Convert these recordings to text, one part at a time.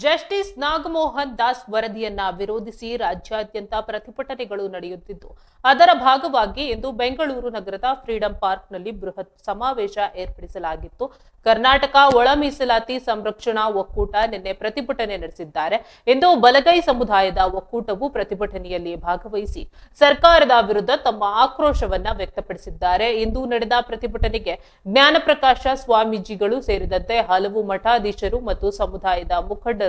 Justice Nagamohan Das ವರದಿಯನ್ನ ವಿರೋಧಿಸಿ ರಾಜ್ಯಾದ್ಯಂತ ಪ್ರತಿಭಟನೆಗಳು ನಡೆಯುತ್ತಿದ್ದು, ಅದರ ಭಾಗವಾಗಿ ಇಂದು ಬೆಂಗಳೂರು ನಗರದ ಫ್ರೀಡಂ ಪಾರ್ಕ್ನಲ್ಲಿ ಬೃಹತ್ ಸಮಾವೇಶ ಏರ್ಪಡಿಸಲಾಗಿತ್ತು. ಕರ್ನಾಟಕ ಒಳ ಮೀಸಲಾತಿ ಸಂರಕ್ಷಣಾ ಒಕ್ಕೂಟ ನಿನ್ನೆ ಪ್ರತಿಭಟನೆ ನಡೆಸಿದ್ದಾರೆ. ಇಂದು ಬಲಗೈ ಸಮುದಾಯದ ಒಕ್ಕೂಟವು ಪ್ರತಿಭಟನೆಯಲ್ಲಿ ಭಾಗವಹಿಸಿ ಸರ್ಕಾರದ ವಿರುದ್ಧ ತಮ್ಮ ಆಕ್ರೋಶವನ್ನ ವ್ಯಕ್ತಪಡಿಸಿದ್ದಾರೆ. ಇಂದು ನಡೆದ ಪ್ರತಿಭಟನೆಗೆ ಜ್ಞಾನಪ್ರಕಾಶ ಸ್ವಾಮೀಜಿಗಳು ಸೇರಿದಂತೆ ಹಲವು ಮಠಾಧೀಶರು ಮತ್ತು ಸಮುದಾಯದ ಮುಖಂಡರು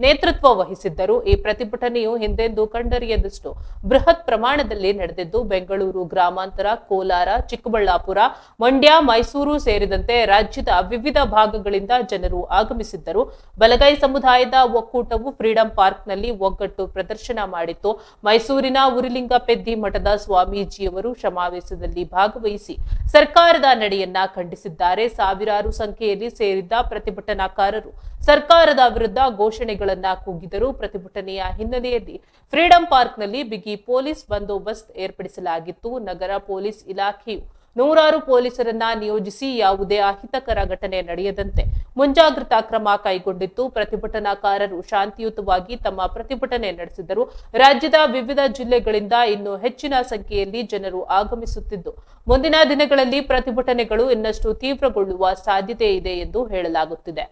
ನೇತೃತ್ವ ವಹಿಸಿದ್ದರು. ಈ ಪ್ರತಿಭಟನೆಯು ಹಿಂದೆಂದೂ ಕಂಡರಿಯದಷ್ಟು ಬೃಹತ್ ಪ್ರಮಾಣದಲ್ಲಿ ನಡೆದಿದ್ದು, ಬೆಂಗಳೂರು ಗ್ರಾಮಾಂತರ, ಕೋಲಾರ, ಚಿಕ್ಕಬಳ್ಳಾಪುರ, ಮಂಡ್ಯ, ಮೈಸೂರು ಸೇರಿದಂತೆ ರಾಜ್ಯದ ವಿವಿಧ ಭಾಗಗಳಿಂದ ಜನರು ಆಗಮಿಸಿದ್ದರು. ಬಲಗೈ ಸಮುದಾಯದ ಒಕ್ಕೂಟವು ಫ್ರೀಡಂ ಪಾರ್ಕ್ನಲ್ಲಿ ಒಗ್ಗಟ್ಟು ಪ್ರದರ್ಶನ ಮಾಡಿತ್ತು. ಮೈಸೂರಿನ ಉರಿಲಿಂಗ ಪೆದ್ದಿ ಮಠದ ಸ್ವಾಮೀಜಿಯವರು ಸಮಾವೇಶದಲ್ಲಿ ಭಾಗವಹಿಸಿ ಸರ್ಕಾರದ ನಡೆಯನ್ನ ಖಂಡಿಸಿದ್ದಾರೆ. ಸಾವಿರಾರು ಸಂಖ್ಯೆಯಲ್ಲಿ ಸೇರಿದ್ದ ಪ್ರತಿಭಟನಾಕಾರರು ಸರ್ಕಾರದ ವಿರುದ್ಧ ಘೋಷಣೆಗಳನ್ನ ಕೂಗಿದರು. ಪ್ರತಿಭಟನೆಯ ಹಿನ್ನೆಲೆಯಲ್ಲಿ ಫ್ರೀಡಂ ಪಾರ್ಕ್ನಲ್ಲಿ ಬಿಗಿ ಪೊಲೀಸ್ ಬಂದೋಬಸ್ತ್ ಏರ್ಪಡಿಸಲಾಗಿತ್ತು. ನಗರ ಪೊಲೀಸ್ ಇಲಾಖೆಯು ನೂರಾರು ಪೊಲೀಸರನ್ನ ನಿಯೋಜಿಸಿ ಯಾವುದೇ ಅಹಿತಕರ ಘಟನೆ ನಡೆಯದಂತೆ ಮುಂಜಾಗ್ರತಾ ಕ್ರಮ ಕೈಗೊಂಡಿತ್ತು. ಪ್ರತಿಭಟನಾಕಾರರು ಶಾಂತಿಯುತವಾಗಿ ತಮ್ಮ ಪ್ರತಿಭಟನೆ ನಡೆಸಿದರು. ರಾಜ್ಯದ ವಿವಿಧ ಜಿಲ್ಲೆಗಳಿಂದ ಇನ್ನೂ ಹೆಚ್ಚಿನ ಸಂಖ್ಯೆಯಲ್ಲಿ ಜನರು ಆಗಮಿಸುತ್ತಿದ್ದು, ಮುಂದಿನ ದಿನಗಳಲ್ಲಿ ಪ್ರತಿಭಟನೆಗಳು ಇನ್ನಷ್ಟು ತೀವ್ರಗೊಳ್ಳುವ ಸಾಧ್ಯತೆ ಇದೆ ಎಂದು ಹೇಳಲಾಗುತ್ತಿದೆ.